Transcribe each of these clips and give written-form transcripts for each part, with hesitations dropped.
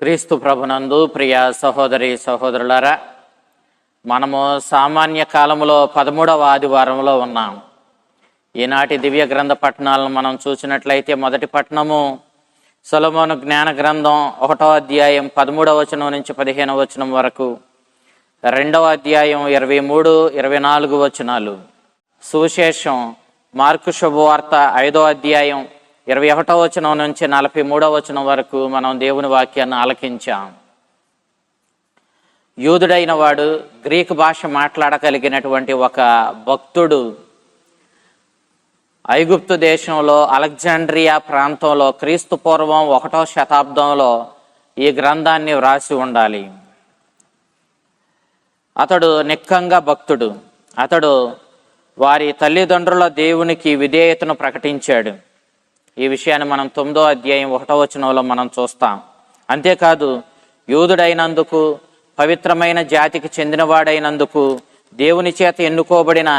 క్రీస్తు ప్రభునందు ప్రియ సహోదరి సహోదరులారా, మనము సామాన్య కాలంలో 13వ ఆదివారంలో ఉన్నాం. ఈనాటి దివ్య గ్రంథ పట్టణాలను మనం చూసినట్లయితే మొదటి పట్టణము సొలొమోను జ్ఞాన గ్రంథం 1వ అధ్యాయం 13వ వచనం నుంచి 15వ వచనం వరకు, 2వ అధ్యాయం 23, 24 వచనాలు. సువిశేషం మార్కు శుభవార్త 5వ అధ్యాయం 21వ వచనం నుంచి 43వ వచనం వరకు మనం దేవుని వాక్యాన్ని ఆలకించాం. యూదుడైన వాడు, గ్రీకు భాష మాట్లాడగలిగినటువంటి ఒక భక్తుడు ఐగుప్తు దేశంలో అలెగ్జాండ్రియా ప్రాంతంలో క్రీస్తు పూర్వం 1వ శతాబ్దంలో ఈ గ్రంథాన్ని వ్రాసి ఉండాలి. అతడు నిక్కంగా భక్తుడు. అతడు వారి తల్లిదండ్రుల దేవునికి విధేయతను ప్రకటించాడు. ఈ విషయాన్ని మనం 9వ అధ్యాయం 1వ వచనంలో మనం చూస్తాం. అంతేకాదు, యూదుడైనందుకు, పవిత్రమైన జాతికి చెందినవాడైనందుకు, దేవుని చేత ఎన్నుకోబడిన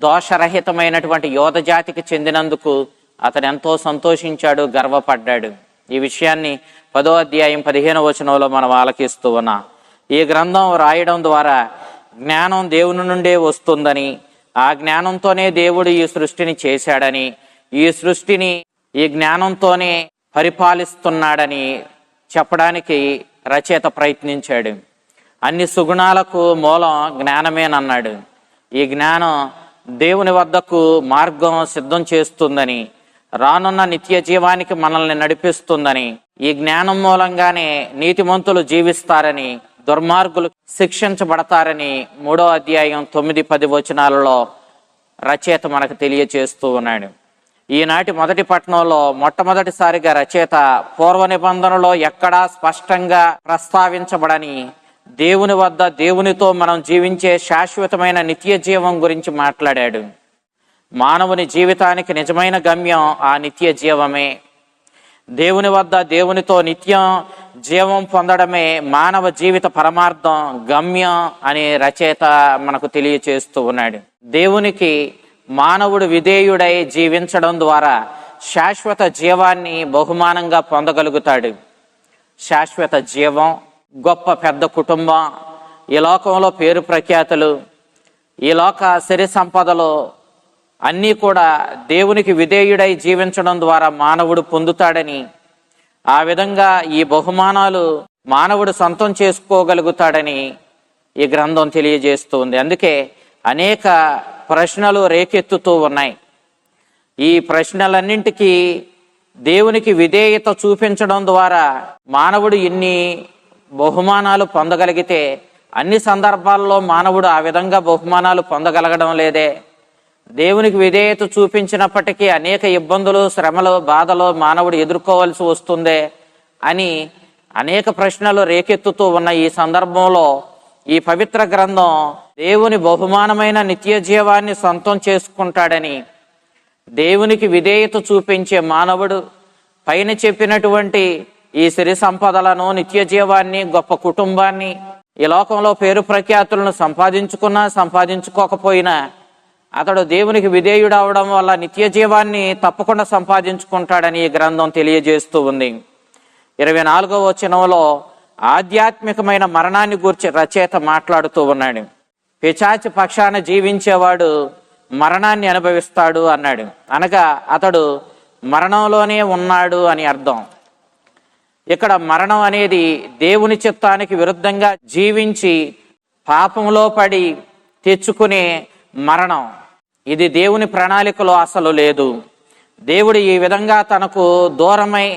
దోషరహితమైనటువంటి యోధ జాతికి చెందినందుకు అతడు ఎంతో సంతోషించాడు, గర్వపడ్డాడు. ఈ విషయాన్ని 10వ అధ్యాయం 15వ వచనంలో మనం ఆలకిస్తూ ఉన్నాం. ఈ గ్రంథం రాయడం ద్వారా జ్ఞానం దేవుని నుండే వస్తుందని, ఆ జ్ఞానంతోనే దేవుడు ఈ సృష్టిని చేశాడని, ఈ సృష్టిని ఈ జ్ఞానంతోనే పరిపాలిస్తున్నాడని చెప్పడానికి రచయిత ప్రయత్నించాడు. అన్ని సుగుణాలకు మూలం జ్ఞానమేనన్నాడు. ఈ జ్ఞానం దేవుని వద్దకు మార్గం సిద్ధం చేస్తుందని, రానున్న నిత్య జీవానికి మనల్ని నడిపిస్తుందని, ఈ జ్ఞానం మూలంగానే నీతిమంతులు జీవిస్తారని, దుర్మార్గులు శిక్షించబడతారని 3వ అధ్యాయం 9, 10 వచనాలలో రచయిత మనకు తెలియచేస్తూ ఉన్నాడు. ఈనాటి మొదటి పట్టణంలో మొట్టమొదటిసారిగా రచయిత పూర్వ నిబంధనలో ఎక్కడా స్పష్టంగా ప్రస్తావించబడని దేవుని వద్ద దేవునితో మనం జీవించే శాశ్వతమైన నిత్య జీవం గురించి మాట్లాడాడు. మానవుని జీవితానికి నిజమైన గమ్యం ఆ నిత్య జీవమే. దేవుని వద్ద దేవునితో నిత్యం జీవం పొందడమే మానవ జీవిత పరమార్థం, గమ్యం అని రచయిత మనకు తెలియచేస్తూ ఉన్నాడు. దేవునికి మానవుడు విధేయుడై జీవించడం ద్వారా శాశ్వత జీవాన్ని బహుమానంగా పొందగలుగుతాడు. శాశ్వత జీవం, గొప్ప పెద్ద కుటుంబం, ఈ లోకంలో పేరు ప్రఖ్యాతులు, ఈ లోక సిరి సంపదలు అన్నీ కూడా దేవునికి విధేయుడై జీవించడం ద్వారా మానవుడు పొందుతాడని, ఆ విధంగా ఈ బహుమానాలు మానవుడు సొంతం చేసుకోగలుగుతాడని ఈ గ్రంథం తెలియజేస్తుంది. అందుకే అనేక ప్రశ్నలు రేకెత్తుతూ ఉన్నాయి. ఈ ప్రశ్నలన్నింటికీ దేవునికి విధేయత చూపించడం ద్వారా మానవుడు ఇన్ని బహుమానాలు పొందగలిగితే, అన్ని సందర్భాల్లో మానవుడు ఆ విధంగా బహుమానాలు పొందగలగడం లేదే. దేవునికి విధేయత చూపించినప్పటికీ అనేక ఇబ్బందులు, శ్రమలు, బాధలు మానవుడు ఎదుర్కోవాల్సి వస్తుందే అని అనేక ప్రశ్నలు రేకెత్తుతూ ఉన్న ఈ సందర్భంలో ఈ పవిత్ర గ్రంథం దేవుని బహుమానమైన నిత్య జీవాన్ని సొంతం చేసుకుంటాడని, దేవునికి విధేయత చూపించే మానవుడు పైన చెప్పినటువంటి ఈ సిరి సంపదలను, నిత్య జీవాన్ని, గొప్ప కుటుంబాన్ని, ఈ లోకంలో పేరు ప్రఖ్యాతులను సంపాదించుకున్నా సంపాదించుకోకపోయినా అతడు దేవునికి విధేయుడు అవడం వల్ల నిత్య జీవాన్ని తప్పకుండా సంపాదించుకుంటాడని ఈ గ్రంథం తెలియజేస్తూ ఉంది. 24వ వచనంలో ఆధ్యాత్మికమైన మరణాన్ని గురించి రచయిత మాట్లాడుతూ ఉన్నాడు. పిశాచి పక్షాన జీవించేవాడు మరణాన్ని అనుభవిస్తాడు అన్నాడు. అనగా అతడు మరణంలోనే ఉన్నాడు అని అర్థం. ఇక్కడ మరణం అనేది దేవుని చిత్తానికి విరుద్ధంగా జీవించి పాపంలో పడి తెచ్చుకునే మరణం. ఇది దేవుని ప్రణాళికలో అసలు లేదు. దేవుడు ఈ విధంగా తనకు దూరమై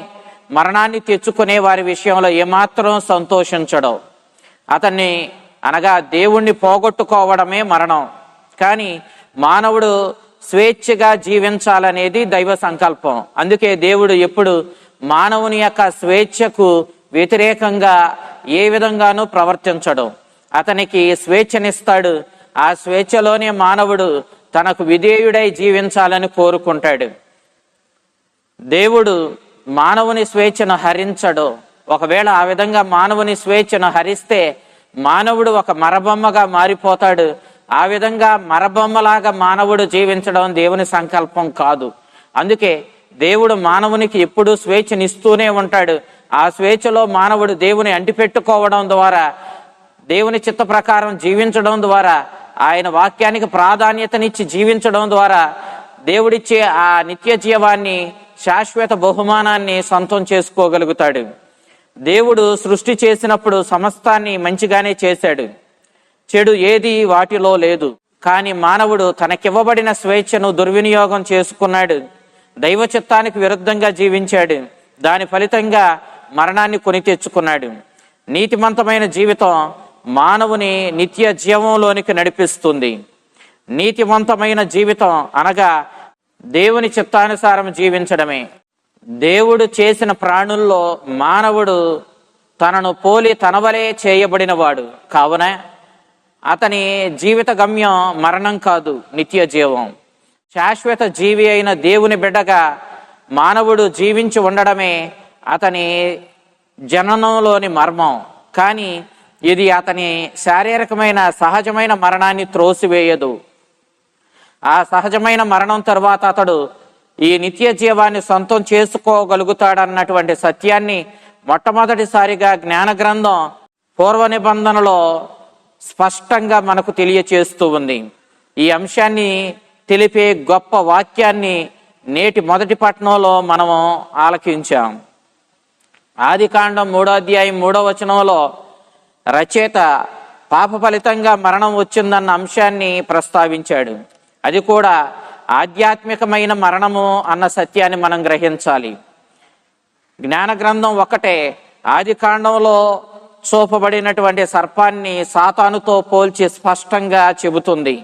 మరణాన్ని తెచ్చుకునే వారి విషయంలో ఏమాత్రం సంతోషించడు. అతన్ని అనగా దేవుణ్ణి పోగొట్టుకోవడమే మరణం. కానీ మానవుడు స్వేచ్ఛగా జీవించాలనేది దైవ సంకల్పం. అందుకే దేవుడు ఎప్పుడు మానవుని యొక్క స్వేచ్ఛకు వ్యతిరేకంగా ఏ విధంగానూ ప్రవర్తించడు. అతనికి స్వేచ్ఛనిస్తాడు. ఆ స్వేచ్ఛలోనే మానవుడు తనకు విధేయుడై జీవించాలని కోరుకుంటాడు. దేవుడు మానవుని స్వేచ్ఛను హరించడు. ఒకవేళ ఆ విధంగా మానవుని స్వేచ్ఛను హరిస్తే మానవుడు ఒక మరబొమ్మగా మారిపోతాడు. ఆ విధంగా మరబొమ్మలాగా మానవుడు జీవించడం దేవుని సంకల్పం కాదు. అందుకే దేవుడు మానవునికి ఎప్పుడూ స్వేచ్ఛనిస్తూనే ఉంటాడు. ఆ స్వేచ్ఛలో మానవుడు దేవుని అంటిపెట్టుకోవడం ద్వారా, దేవుని చిత్త ప్రకారం జీవించడం ద్వారా, ఆయన వాక్యానికి ప్రాధాన్యతనిచ్చి జీవించడం ద్వారా దేవుడిచ్చే ఆ నిత్య జీవాన్ని, శాశ్వత బహుమానాన్ని సొంతం చేసుకోగలుగుతాడు. దేవుడు సృష్టి చేసినప్పుడు సమస్తాన్ని మంచిగానే చేశాడు, చెడు ఏది వాటిలో లేదు. కానీ మానవుడు తనకివ్వబడిన స్వేచ్ఛను దుర్వినియోగం చేసుకున్నాడు, దైవ చిత్తానికి విరుద్ధంగా జీవించాడు. దాని ఫలితంగా మరణాన్ని కొని తెచ్చుకున్నాడు. నీతిమంతమైన జీవితం మానవుని నిత్య జీవంలోనికి నడిపిస్తుంది. నీతివంతమైన జీవితం అనగా దేవుని చిత్తానుసారం జీవించడమే. దేవుడు చేసిన ప్రాణుల్లో మానవుడు తనను పోలి తనవలే చేయబడినవాడు కావున అతని జీవిత గమ్యం మరణం కాదు, నిత్య జీవం. శాశ్వత జీవి అయిన దేవుని బిడ్డగా మానవుడు జీవించి ఉండడమే అతని జననంలోని మర్మం. కానీ ఇది అతని శారీరకమైన సహజమైన మరణాన్ని త్రోసివేయదు. ఆ సహజమైన మరణం తర్వాత అతడు ఈ నిత్య జీవాన్ని సొంతం చేసుకోగలుగుతాడన్నటువంటి సత్యాన్ని మొట్టమొదటిసారిగా జ్ఞాన గ్రంథం పూర్వ నిబంధనలో స్పష్టంగా మనకు తెలియచేస్తూ ఉంది. ఈ అంశాన్ని తెలిపే గొప్ప వాక్యాన్ని నేటి మొదటి పట్టణంలో మనము ఆలకించాం. ఆదికాండం 3వ అధ్యాయం 3వ వచనంలో రచయిత పాప ఫలితంగా మరణం వచ్చిందన్న అంశాన్ని ప్రస్తావించాడు. అది కూడా ఆధ్యాత్మికమైన మరణము అన్న సత్యాన్ని మనం గ్రహించాలి. జ్ఞాన గ్రంథం ఒకటే ఆదికాండంలో చూపబడినటువంటి సర్పాన్ని సాతానుతో పోల్చి స్పష్టంగా చెబుతుంది.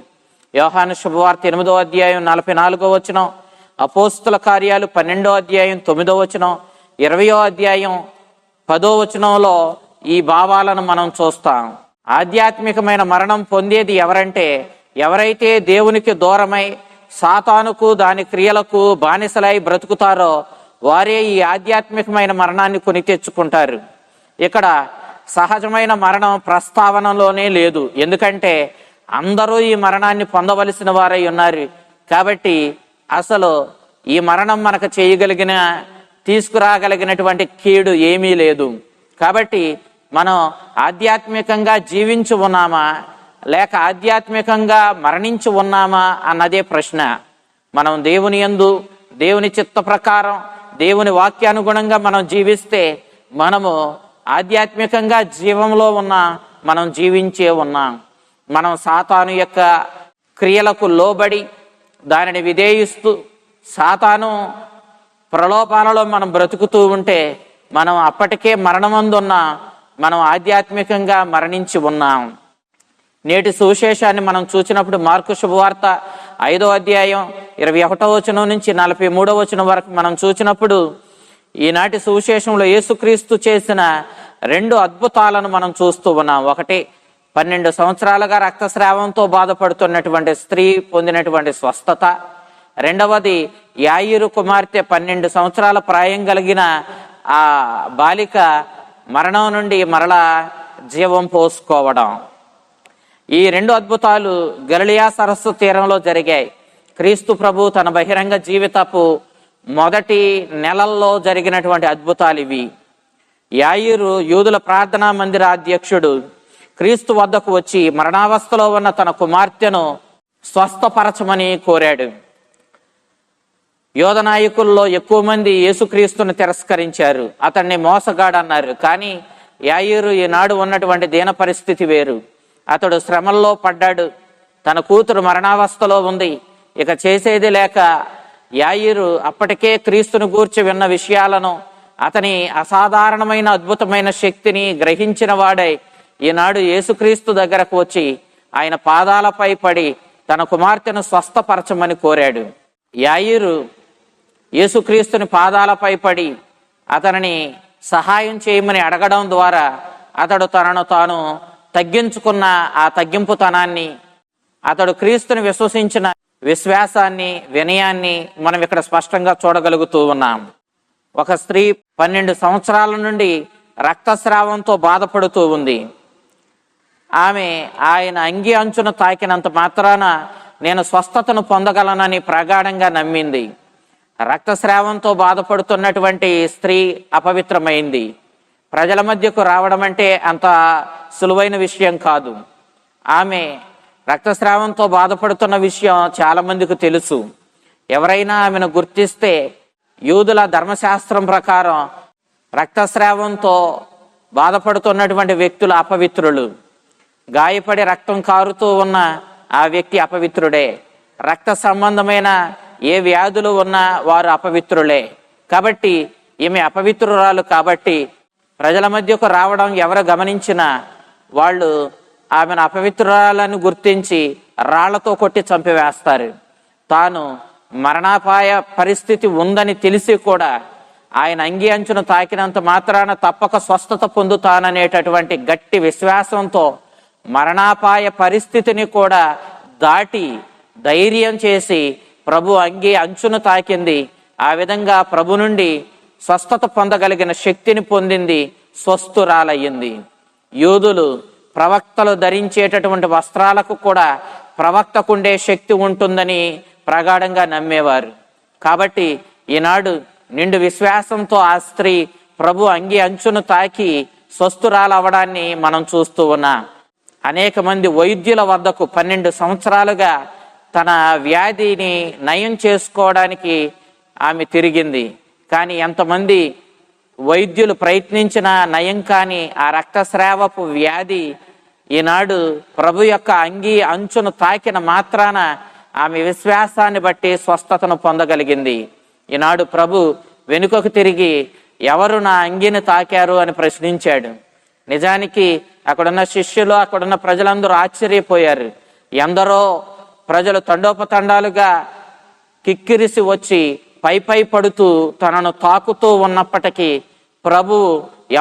యోహాను శుభవార్త 8వ అధ్యాయం 44వ వచనం, అపోస్తుల కార్యాలు 12వ అధ్యాయం 9వ వచనం, 20వ అధ్యాయం 10వ వచనంలో ఈ భావాలను మనం చూస్తాం. ఆధ్యాత్మికమైన మరణం పొందేది ఎవరంటే, ఎవరైతే దేవునికి దూరమై సాతానుకు దాని క్రియలకు బానిసలై బ్రతుకుతారో వారే ఈ ఆధ్యాత్మికమైన మరణాన్ని కొని తెచ్చుకుంటారు. ఇక్కడ సహజమైన మరణం ప్రస్తావనలోనే లేదు, ఎందుకంటే అందరూ ఈ మరణాన్ని పొందవలసిన వారై ఉన్నారు. కాబట్టి అసలు ఈ మరణం మనకు చేయగలిగిన, తీసుకురాగలిగినటువంటి కీడు ఏమీ లేదు. కాబట్టి మనం ఆధ్యాత్మికంగా జీవించి ఉన్నామా లేక ఆధ్యాత్మికంగా మరణించి ఉన్నామా అన్నదే ప్రశ్న. మనం దేవుని యందు, దేవుని చిత్త ప్రకారం, దేవుని వాక్యానుగుణంగా మనం జీవిస్తే మనము ఆధ్యాత్మికంగా జీవంలో మనం జీవించే ఉన్నాం. మనం సాతాను యొక్క క్రియలకు లోబడి దానిని విధేయిస్తూ సాతాను ప్రలోభాలలో మనం బ్రతుకుతూ ఉంటే మనం అప్పటికే మరణమందున్న మనం ఆధ్యాత్మికంగా మరణించి ఉన్నాం. నేటి సువిశేషాన్ని మనం చూసినప్పుడు మార్కు శుభవార్త 5వ అధ్యాయం 21వ వచనం నుంచి 43వ వచనం వరకు మనం చూసినప్పుడు ఈనాటి సువిశేషంలో యేసుక్రీస్తు చేసిన 2 అద్భుతాలను మనం చూస్తూ ఉన్నాం. ఒకటి, 12 సంవత్సరాలుగా రక్తస్రావంతో బాధపడుతున్నటువంటి స్త్రీ పొందినటువంటి స్వస్థత. రెండవది, యాయిరు కుమార్తె 12 సంవత్సరాల ప్రాయం కలిగిన ఆ బాలిక మరణం నుండి మరలా జీవం పోసుకోవడం. ఈ 2 అద్భుతాలు గలిలయ సరస్సు తీరంలో జరిగాయి. క్రీస్తు ప్రభు తన బహిరంగ జీవితపు మొదటి నెలల్లో జరిగినటువంటి అద్భుతాలు ఇవి. యాయిరు యూదుల ప్రార్థనా మందిర అధ్యక్షుడు క్రీస్తు వద్దకు వచ్చి మరణావస్థలో ఉన్న తన కుమార్తెను స్వస్థపరచమని కోరాడు. యోధ నాయకుల్లో ఎక్కువ మంది యేసుక్రీస్తుని తిరస్కరించారు, అతన్ని మోసగాడన్నారు. కానీ యాయిరు ఈనాడు ఉన్నటువంటి దీన పరిస్థితి వేరు. అతడు శ్రమల్లో పడ్డాడు, తన కూతురు మరణావస్థలో ఉంది, ఇక చేసేది లేక యాయిరు అప్పటికే క్రీస్తును గూర్చి విన్న విషయాలను, అతని అసాధారణమైన అద్భుతమైన శక్తిని గ్రహించిన వాడై ఈనాడు యేసుక్రీస్తు దగ్గరకు వచ్చి ఆయన పాదాలపై పడి తన కుమార్తెను స్వస్థపరచమని కోరాడు. యాయిరు యేసుక్రీస్తుని పాదాలపై పడి అతనిని సహాయం చేయమని అడగడం ద్వారా అతడు తనను తాను తగ్గించుకున్న ఆ తగ్గింపుతనాన్ని, అతడు క్రీస్తుని విశ్వసించిన విశ్వాసాన్ని, వినయాన్ని మనం ఇక్కడ స్పష్టంగా చూడగలుగుతూ ఉన్నాం. ఒక స్త్రీ 12 సంవత్సరాల నుండి రక్తస్రావంతో బాధపడుతూ ఉంది. ఆమె ఆయన అంగి అంచును తాకినంత మాత్రాన నేను స్వస్థతను పొందగలనని ప్రగాఢంగా నమ్మింది. రక్తస్రావంతో బాధపడుతున్నటువంటి స్త్రీ అపవిత్రమైంది. ప్రజల మధ్యకు రావడం అంటే అంత సులువైన విషయం కాదు. ఆమె రక్తస్రావంతో బాధపడుతున్న విషయం చాలా మందికి తెలుసు. ఎవరైనా ఆమెను గుర్తిస్తే యూదుల ధర్మశాస్త్రం ప్రకారం రక్తస్రావంతో బాధపడుతున్నటువంటి వ్యక్తులు అపవిత్రులు. గాయపడి రక్తం కారుతూ ఉన్న ఆ వ్యక్తి అపవిత్రుడే. రక్త సంబంధమైన ఏ వ్యాధులు ఉన్నా వారు అపవిత్రులే. కాబట్టి ఈమె అపవిత్రురాలు. కాబట్టి ప్రజల మధ్యకు రావడం ఎవరు గమనించినా వాళ్ళు ఆమెను అపవిత్రురాలను గుర్తించి రాళ్లతో కొట్టి చంపివేస్తారు. తాను మరణాపాయ పరిస్థితి ఉందని తెలిసి కూడా ఆయన అంగి అంచును తాకినంత మాత్రాన తప్పక స్వస్థత పొందుతాననేటటువంటి గట్టి విశ్వాసంతో మరణాపాయ పరిస్థితిని కూడా దాటి ధైర్యం చేసి ప్రభు అంగి అంచును తాకింది. ఆ విధంగా ప్రభు నుండి స్వస్థత పొందగలిగిన శక్తిని పొందింది, స్వస్థురాలయ్యింది. యూదులు ప్రవక్తలు ధరించేటటువంటి వస్త్రాలకు కూడా ప్రవక్తకుండే శక్తి ఉంటుందని ప్రగాఢంగా నమ్మేవారు. కాబట్టి ఈనాడు నిండు విశ్వాసంతో ఆ స్త్రీ ప్రభు అంగి అంచును తాకి స్వస్థురాలవ్వడాన్ని మనం చూస్తూ ఉన్నాం. అనేక మంది వైద్యుల వద్దకు 12 సంవత్సరాలుగా తన వ్యాధిని నయం చేసుకోవడానికి ఆమె తిరిగింది. కానీ ఎంతమంది వైద్యులు ప్రయత్నించిన నయం కాని ఆ రక్తస్రావపు వ్యాధి ఈనాడు ప్రభు యొక్క అంగి అంచును తాకిన మాత్రాన ఆమె విశ్వాసాన్ని బట్టి స్వస్థతను పొందగలిగింది. ఈనాడు ప్రభు వెనుకకు తిరిగి ఎవరు నా అంగిని తాకారు అని ప్రశ్నించాడు. నిజానికి అక్కడున్న శిష్యులు, అక్కడున్న ప్రజలందరూ ఆశ్చర్యపోయారు. ఎందరో ప్రజలు తండోపతండాలుగా కిక్కిరిసి వచ్చి పై పడుతూ తనను తాకుతూ ఉన్నప్పటికీ ప్రభు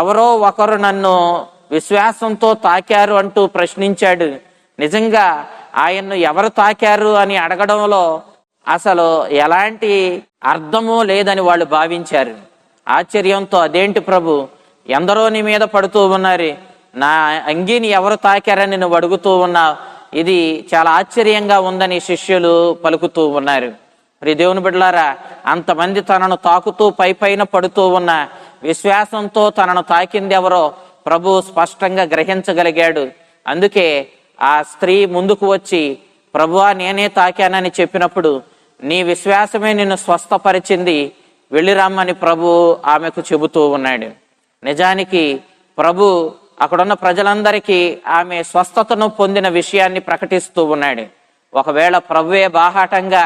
ఎవరో ఒకరు నన్ను విశ్వాసంతో తాకారు అంటూ ప్రశ్నించాడు. నిజంగా ఆయన్ను ఎవరు తాకారు అని అడగడంలో అసలు ఎలాంటి అర్థమూ లేదని వాళ్ళు భావించారు. ఆశ్చర్యంతో, అదేంటి ప్రభు, ఎందరో నీ మీద పడుతూ ఉన్నారు, నా అంగీని ఎవరు తాకారని నువ్వు అడుగుతూ ఉన్నావు, ఇది చాలా ఆశ్చర్యంగా ఉందని శిష్యులు పలుకుతూ ఉన్నారు. మరి దేవుని బిడ్డలారా, అంతమంది తనను తాకుతూ పైన పడుతూ ఉన్న విశ్వాసంతో తనను తాకింది ఎవరో ప్రభు స్పష్టంగా గ్రహించగలిగాడు. అందుకే ఆ స్త్రీ ముందుకు వచ్చి ప్రభువా నేనే తాకానని చెప్పినప్పుడు నీ విశ్వాసమే నిన్ను స్వస్థపరిచింది, వెళ్ళిరమ్మని ప్రభు ఆమెకు చెబుతూ ఉన్నాడు. నిజానికి ప్రభు అక్కడున్న ప్రజలందరికీ ఆమె స్వస్థతను పొందిన విషయాన్ని ప్రకటిస్తూ ఉన్నాడు. ఒకవేళ ప్రభువే బాహాటంగా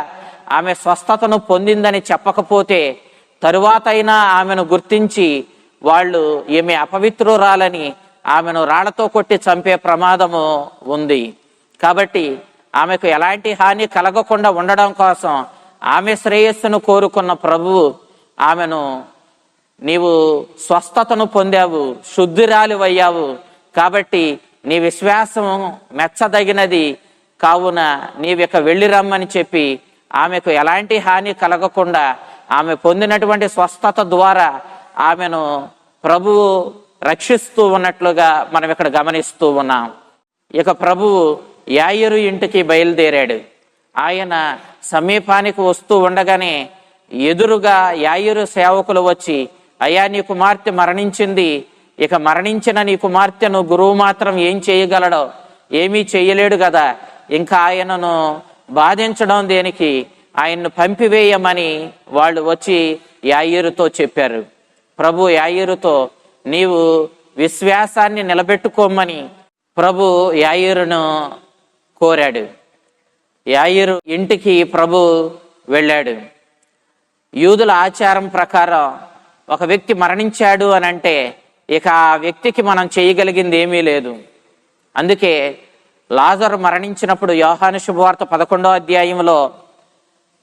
ఆమె స్వస్థతను పొందిందని చెప్పకపోతే తరువాతైనా ఆమెను గుర్తించి వాళ్ళు ఈమె అపవిత్రురాలని ఆమెను రాళ్లతో కొట్టి చంపే ప్రమాదము ఉంది. కాబట్టి ఆమెకు ఎలాంటి హాని కలగకుండా ఉండడం కోసం ఆమె శ్రేయస్సును కోరుకున్న ప్రభువు ఆమెను నీవు స్వస్థతను పొందావు, శుద్ధిరాలివయ్యావు, కాబట్టి నీ విశ్వాసం మెచ్చదగినది, కావున నీవిక వెళ్ళి రమ్మని చెప్పి ఆమెకు ఎలాంటి హాని కలగకుండా ఆమె పొందినటువంటి స్వస్థత ద్వారా ఆమెను ప్రభువు రక్షిస్తూ ఉన్నట్లుగా మనం ఇక్కడ గమనిస్తూ ఉన్నాం. ఇక ప్రభువు యాయిరు ఇంటికి బయలుదేరాడు. ఆయన సమీపానికి వస్తూ ఉండగానే ఎదురుగా యాయిరు సేవకులు వచ్చి, అయ్యా నీ కుమార్తె మరణించింది, ఇక మరణించిన నీ కుమార్తెను గురువు మాత్రం ఏం చేయగలడో, ఏమీ చేయలేడు కదా, ఇంకా ఆయనను బాధించడం దేనికి, ఆయన్ను పంపివేయమని వాళ్ళు వచ్చి యాయిరుతో చెప్పారు. ప్రభు యాయిరుతో నీవు విశ్వాసాన్ని నిలబెట్టుకోమని ప్రభు యాయిరును కోరాడు. యాయిరు ఇంటికి ప్రభు వెళ్ళాడు. యూదుల ఆచారం ప్రకారం ఒక వ్యక్తి మరణించాడు అని అంటే ఇక ఆ వ్యక్తికి మనం చేయగలిగింది ఏమీ లేదు. అందుకే లాజరు మరణించినప్పుడు యోహాను శుభవార్త 11వ అధ్యాయంలో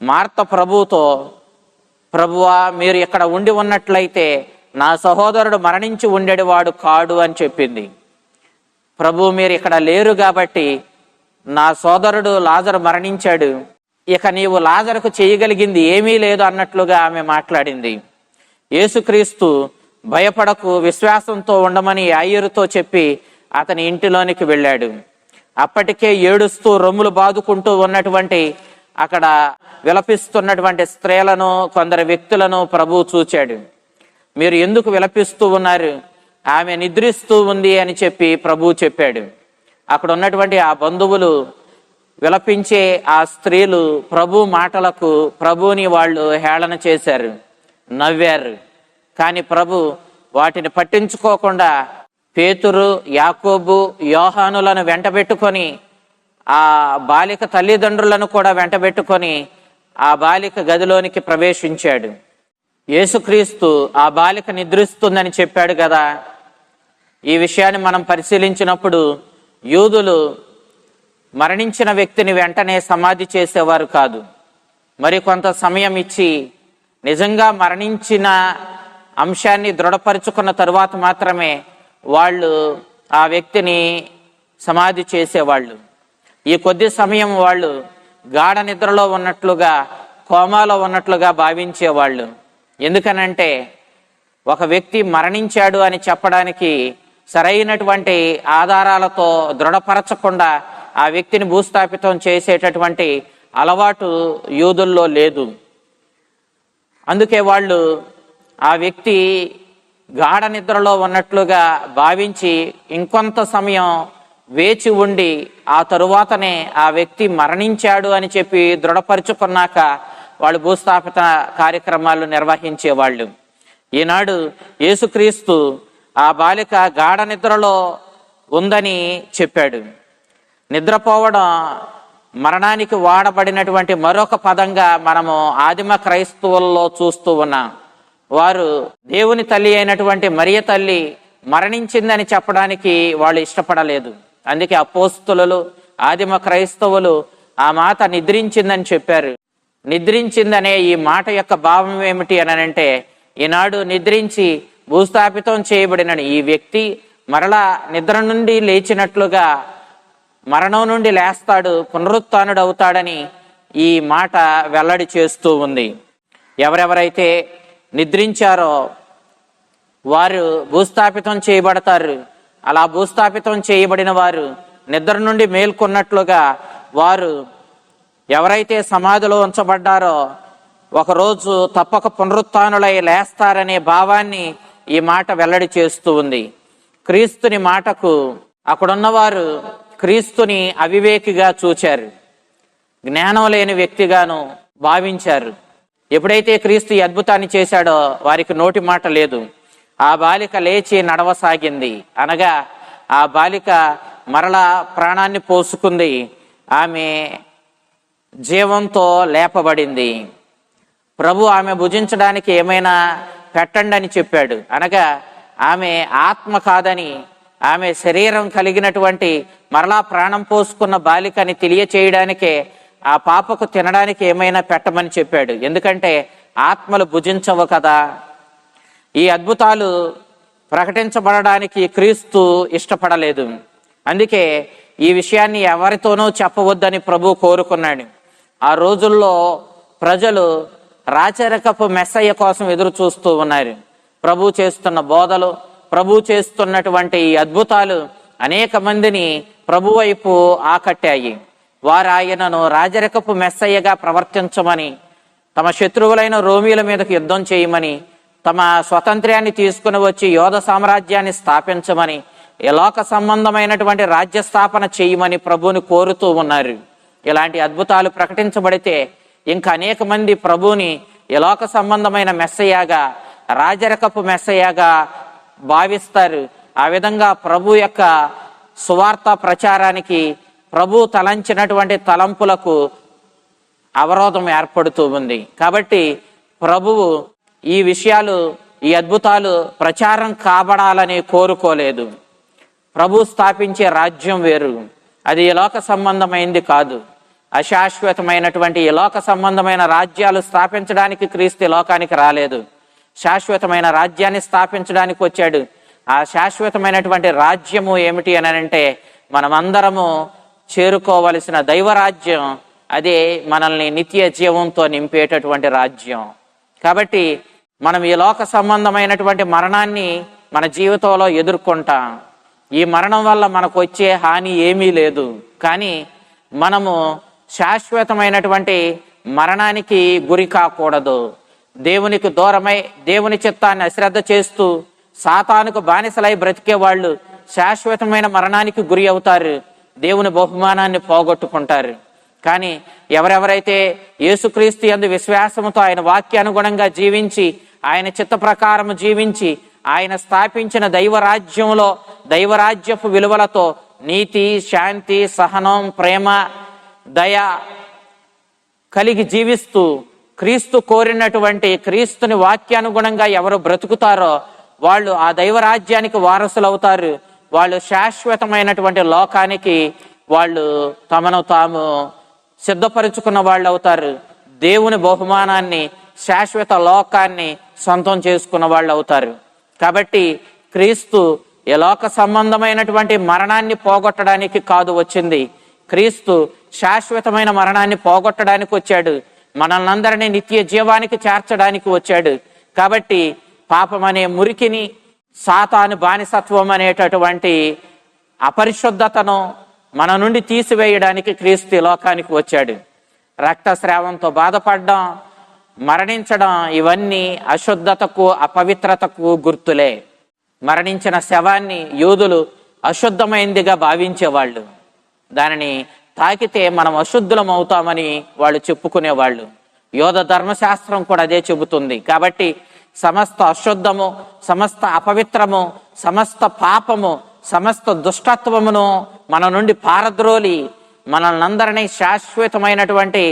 మార్త ప్రభువుతో, ప్రభువా మీరు ఇక్కడ ఉండి ఉన్నట్లయితే నా సహోదరుడు మరణించి ఉండేవాడు కాడు అని చెప్పింది. ప్రభు మీరు ఇక్కడ లేరు కాబట్టి నా సోదరుడు లాజరు మరణించాడు, ఇక నీవు లాజరుకు చేయగలిగింది ఏమీ లేదు అన్నట్లుగా ఆమె మాట్లాడింది. యేసుక్రీస్తు భయపడకు, విశ్వాసంతో ఉండమని యాయిరుతో చెప్పి అతని ఇంటిలోనికి వెళ్ళాడు. అప్పటికే ఏడుస్తూ రొమ్ములు బాదుకుంటూ ఉన్నటువంటి అక్కడ విలపిస్తున్నటువంటి స్త్రీలను, కొందరు వ్యక్తులను ప్రభువు చూచాడు. మీరు ఎందుకు విలపిస్తూ ఉన్నారు, ఆమె నిద్రిస్తూ ఉంది అని చెప్పి ప్రభువు చెప్పాడు. అక్కడ ఉన్నటువంటి ఆ బంధువులు, విలపించే ఆ స్త్రీలు ప్రభు మాటలకు ప్రభువుని వాళ్ళు హేళన చేశారు, నవ్వారు. కానీ ప్రభు వాటిని పట్టించుకోకుండా పేతురు, యాకోబు, యోహానులను వెంటబెట్టుకొని, ఆ బాలిక తల్లిదండ్రులను కూడా వెంటబెట్టుకొని ఆ బాలిక గదిలోనికి ప్రవేశించాడు. యేసుక్రీస్తు ఆ బాలిక నిద్రిస్తుందని చెప్పాడు కదా. ఈ విషయాన్ని మనం పరిశీలించినప్పుడు యూదులు మరణించిన వ్యక్తిని వెంటనే సమాధి చేసేవారు కాదు. మరి కొంత సమయం ఇచ్చి నిజంగా మరణించిన అంశాన్ని దృఢపరుచుకున్న తరువాత మాత్రమే వాళ్ళు ఆ వ్యక్తిని సమాధి చేసేవాళ్ళు. ఈ కొద్ది సమయం వాళ్ళు గాఢ నిద్రలో ఉన్నట్లుగా, కోమాలో ఉన్నట్లుగా భావించేవాళ్ళు. ఎందుకనంటే ఒక వ్యక్తి మరణించాడు అని చెప్పడానికి సరైనటువంటి ఆధారాలతో దృఢపరచకుండా ఆ వ్యక్తిని భూస్థాపితం చేసేటటువంటి అలవాటు యూదుల్లో లేదు. అందుకే వాళ్ళు ఆ వ్యక్తి గాఢ నిద్రలో ఉన్నట్లుగా భావించి ఇంకొంత సమయం వేచి ఉండి ఆ తరువాతనే ఆ వ్యక్తి మరణించాడు అని చెప్పి దృఢపరుచుకున్నాక వాళ్ళు భూస్థాపిత కార్యక్రమాలు నిర్వహించేవాళ్ళు. ఈనాడు యేసుక్రీస్తు ఆ బాలిక గాఢ నిద్రలో ఉందని చెప్పాడు. నిద్రపోవడం మరణానికి వాడబడినటువంటి మరొక పదంగా మనము ఆదిమ క్రైస్తవుల్లో చూస్తూ ఉన్నాం. వారు దేవుని తల్లి అయినటువంటి మరియ తల్లి మరణించిందని చెప్పడానికి వాళ్ళు ఇష్టపడలేదు. అందుకే అపోస్తులు, ఆదిమ క్రైస్తవులు ఆ మాత నిద్రించిందని చెప్పారు. నిద్రించిందనే ఈ మాట యొక్క భావం ఏమిటి అని అంటే, ఈనాడు నిద్రించి భూస్థాపితం చేయబడిన ఈ వ్యక్తి మరలా నిద్ర నుండి లేచినట్లుగా మరణం నుండి లేస్తాడు, పునరుత్థానుడు అవుతాడని ఈ మాట వెల్లడి చేస్తూ ఉంది. ఎవరెవరైతే నిద్రించారో వారు భూస్థాపితం చేయబడతారు. అలా భూస్థాపితం చేయబడిన వారు నిద్ర నుండి మేల్కొన్నట్లుగా వారు ఎవరైతే సమాధిలో ఉంచబడ్డారో ఒకరోజు తప్పక పునరుత్థానులై లేస్తారనే భావాన్ని ఈ మాట వెల్లడి చేస్తూ ఉంది. క్రీస్తుని మాటకు అక్కడున్నవారు క్రీస్తుని అవివేకిగా చూచారు, జ్ఞానం లేని వ్యక్తిగాను భావించారు. ఎప్పుడైతే క్రీస్తు ఈ అద్భుతాన్ని చేశాడో వారికి నోటి మాట లేదు. ఆ బాలిక లేచి నడవసాగింది, అనగా ఆ బాలిక మరలా ప్రాణాన్ని పోసుకుంది, ఆమె జీవంతో లేపబడింది. ప్రభు ఆమె భుజించడానికి ఏమైనా పెట్టండి అని చెప్పాడు. అనగా ఆమె ఆత్మ కాదని, ఆమె శరీరం కలిగినటువంటి మరలా ప్రాణం పోసుకున్న బాలికని తెలియచేయడానికే ఆ పాపకు తినడానికి ఏమైనా పెట్టమని చెప్పాడు. ఎందుకంటే ఆత్మలు భుజించవు కదా. ఈ అద్భుతాలు ప్రకటించబడడానికి క్రీస్తు ఇష్టపడలేదు. అందుకే ఈ విషయాన్ని ఎవరితోనూ చెప్పవద్దని ప్రభు కోరుకున్నాడు. ఆ రోజుల్లో ప్రజలు రాచరికపు మెస్సయ్య కోసం ఎదురు చూస్తూ ఉన్నారు. ప్రభు చేస్తున్న బోధలు, ప్రభు చేస్తున్నటువంటి ఈ అద్భుతాలు అనేక మందిని ప్రభు వైపు ఆకట్టాయి. వారు ఆయనను రాజరికపు మెస్సయ్యగా ప్రవర్తించమని, తమ శత్రువులైన రోమీల మీదకు యుద్ధం చేయమని, తమ స్వతంత్ర్యాన్ని తీసుకుని వచ్చి యోధ సామ్రాజ్యాన్ని స్థాపించమని, ఈ లోక సంబంధమైనటువంటి రాజ్య స్థాపన చేయమని ప్రభువుని కోరుతూ ఉన్నారు. ఇలాంటి అద్భుతాలు ప్రకటించబడితే ఇంకా అనేక మంది ప్రభువుని ఈ లోక సంబంధమైన మెస్సయ్యగా, రాజరికపు మెస్సయ్యగా భావిస్తారు. ఆ విధంగా ప్రభు యొక్క సువార్త ప్రచారానికి, ప్రభు తలంచినటువంటి తలంపులకు అవరోధం ఏర్పడుతూ ఉంది. కాబట్టి ప్రభువు ఈ విషయాలు, ఈ అద్భుతాలు ప్రచారం కాబడాలని కోరుకోలేదు. ప్రభు స్థాపించే రాజ్యం వేరు, అది ఈ లోక సంబంధమైంది కాదు. అశాశ్వతమైనటువంటి ఈ లోక సంబంధమైన రాజ్యాలు స్థాపించడానికి క్రీస్తు లోకానికి రాలేదు. శాశ్వతమైన రాజ్యాన్ని స్థాపించడానికి వచ్చాడు. ఆ శాశ్వతమైనటువంటి రాజ్యము ఏమిటి అని అంటే, మనమందరము చేరుకోవలసిన దైవరాజ్యం. అదే మనల్ని నిత్య జీవంతో నింపేటటువంటి రాజ్యం. కాబట్టి మనం ఈ లోక సంబంధమైనటువంటి మరణాన్ని మన జీవితంలో ఎదుర్కొంటాం. ఈ మరణం వల్ల మనకు వచ్చే హాని ఏమీ లేదు. కానీ మనము శాశ్వతమైనటువంటి మరణానికి గురి కాకూడదు. దేవునికి దూరమై దేవుని చిత్తాన్ని అశ్రద్ధ చేస్తూ సాతానుకు బానిసలై బ్రతికే వాళ్ళు శాశ్వతమైన మరణానికి గురి అవుతారు, దేవుని బహుమానాన్ని పోగొట్టుకుంటారు. కానీ ఎవరెవరైతే యేసుక్రీస్తు యందు విశ్వాసముతో ఆయన వాక్యానుగుణంగా జీవించి ఆయన చిత్త ప్రకారము జీవించి ఆయన స్థాపించిన దైవరాజ్యంలో దైవరాజ్యపు విలువలతో నీతి, శాంతి, సహనం, ప్రేమ, దయ కలిగి జీవిస్తూ క్రీస్తు కోరినటువంటి క్రీస్తుని వాక్యానుగుణంగా ఎవరు బ్రతుకుతారో వాళ్ళు ఆ దైవరాజ్యానికి వారసులు అవుతారు. వాళ్ళు శాశ్వతమైనటువంటి లోకానికి వాళ్ళు తమను తాము సిద్ధపరుచుకున్న వాళ్ళు అవుతారు. దేవుని బహుమానాన్ని, శాశ్వత లోకాన్ని సొంతం చేసుకున్న వాళ్ళు అవుతారు. కాబట్టి క్రీస్తు ఈ లోక సంబంధమైనటువంటి మరణాన్ని పోగొట్టడానికి కాదు వచ్చింది, క్రీస్తు శాశ్వతమైన మరణాన్ని పోగొట్టడానికి వచ్చాడు, మనల్ని అందరినీ నిత్య జీవానికి చేర్చడానికి వచ్చాడు. కాబట్టి పాపం అనే మురికిని, సాతాను బానిసత్వం అనేటటువంటి అపరిశుద్ధతను మన నుండి తీసివేయడానికి క్రీస్తు ఈ లోకానికి వచ్చాడు. రక్తస్రావంతో బాధపడడం, మరణించడం ఇవన్నీ అశుద్ధతకు, అపవిత్రతకు గుర్తులే. మరణించిన శవాన్ని యూదులు అశుద్ధమైందిగా భావించేవాళ్ళు. దానిని తాకితే మనం అశుద్ధులం అవుతామని వాళ్ళు చెప్పుకునేవాళ్ళు. యోధ ధర్మశాస్త్రం కూడా అదే చెబుతుంది. కాబట్టి సమస్త అశుద్ధము, సమస్త అపవిత్రము, సమస్త పాపము, సమస్త దుష్టత్వమును మన నుండి పారద్రోలి మనల్ని అందరినీ శాశ్వతమైనటువంటి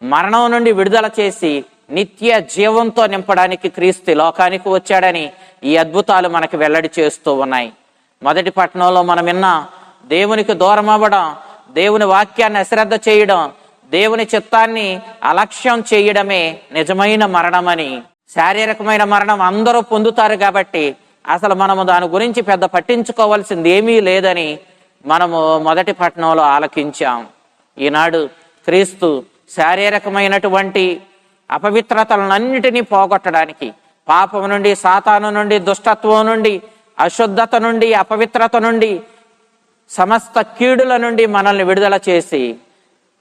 మరణం నుండి విడుదల చేసి నిత్య జీవంతో నింపడానికి క్రీస్తు లోకానికి వచ్చాడని ఈ అద్భుతాలు మనకి వెల్లడి చేస్తూ ఉన్నాయి. మొదటి పట్టణంలో మనం విన్న దేవునికి దూరం అవ్వడం, దేవుని వాక్యాన్ని అశ్రద్ధ చేయడం, దేవుని చిత్తాన్ని అలక్ష్యం చేయడమే నిజమైన మరణమని. శారీరకమైన మరణం అందరూ పొందుతారు కాబట్టి అసలు మనము దాని గురించి పెద్ద పట్టించుకోవాల్సింది ఏమీ లేదని మనము మొదటి పట్టణంలో ఆలకించాం. ఈనాడు క్రీస్తు శారీరకమైనటువంటి అపవిత్రతలన్నిటినీ పోగొట్టడానికి, పాపం నుండి, సాతాను నుండి, దుష్టత్వం నుండి, అశుద్ధత నుండి, అపవిత్రత నుండి, సమస్త కీడుల నుండి మనల్ని విడుదల చేసి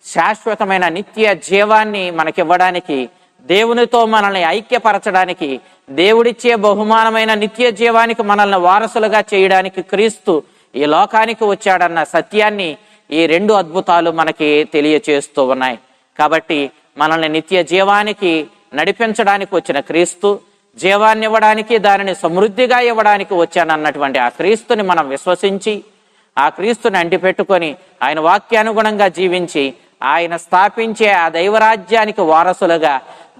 శాశ్వతమైన నిత్య జీవాన్ని మనకివ్వడానికి, దేవునితో మనల్ని ఐక్యపరచడానికి, దేవుడిచ్చే బహుమానమైన నిత్య జీవానికి మనల్ని వారసులుగా చేయడానికి క్రీస్తు ఈ లోకానికి వచ్చాడన్న సత్యాన్ని ఈ రెండు అద్భుతాలు మనకి తెలియచేస్తూ ఉన్నాయి. కాబట్టి మనల్ని నిత్య జీవానికి నడిపించడానికి వచ్చిన క్రీస్తు, జీవాన్ని ఇవ్వడానికి, దానిని సమృద్ధిగా ఇవ్వడానికి వచ్చానన్నటువంటి ఆ క్రీస్తుని మనం విశ్వసించి ఆ క్రీస్తుని అంటిపెట్టుకొని ఆయన వాక్యానుగుణంగా జీవించి ఆయన స్థాపించే ఆ దైవరాజ్యానికి వారసులుగా,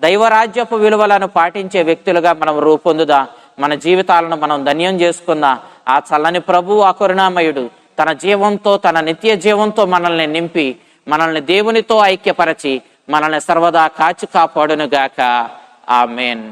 దైవరాజ్యపు విలువలను పాటించే వ్యక్తులుగా మనం రూపొందుదాం. మన జీవితాలను మనం ధన్యం చేసుకుందాం. ఆ చల్లని ప్రభువు, ఆ కరుణామయుడు తన జీవంతో, తన నిత్య జీవంతో మనల్ని నింపి మనల్ని దేవునితో ఐక్యపరచి మనల్ని సర్వదా కాచి కాపాడునుగాక. ఆమేన్.